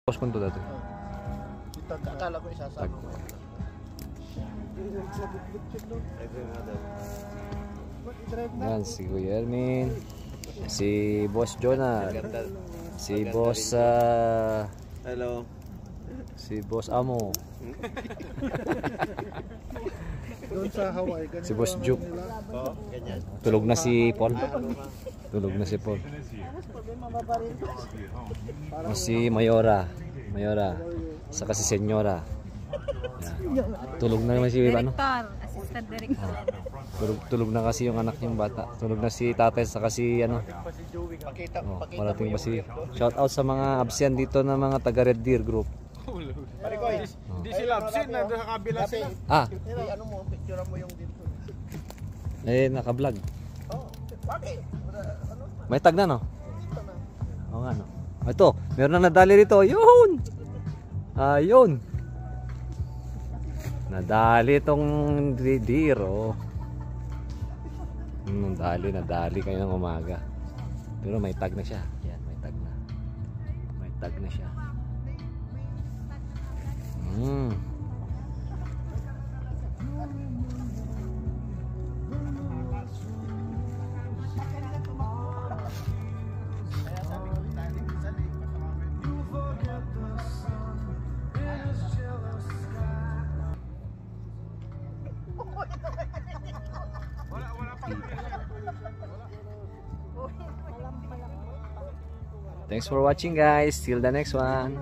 Post ko dati. Akala ko isasama ko. Yan, si Kuya Ermin, si Boss Jonah, si Boss Hello. si Boss Amo, Doon sa Hawaii, si Boss Juke. Oo, ganyan. Tulog na si Paul. Tulog na si Paul. O si Mayora. Saka si Senyora. Yan. Tulog na naman si ano? Assistant Director. Tulog na kasi yung anak niyang bata. Tulog na si tatay saka si ano. Parating pa si shout out sa mga absent dito na mga taga Red Deer Group. Hindi sila absent, nandun sa kabila sila. Ano mo, picture mo yung dito. Naka-vlog. Bakit? May tag na no? Oo nga no. Ito, meron na nadali rito. Yun! Ayun! Nadali itong deer oh. Nadali kayo ng umaga. Pero may tag na siya. Yan, may tag na. May tag na siya. Thanks for watching guys. Till the next one.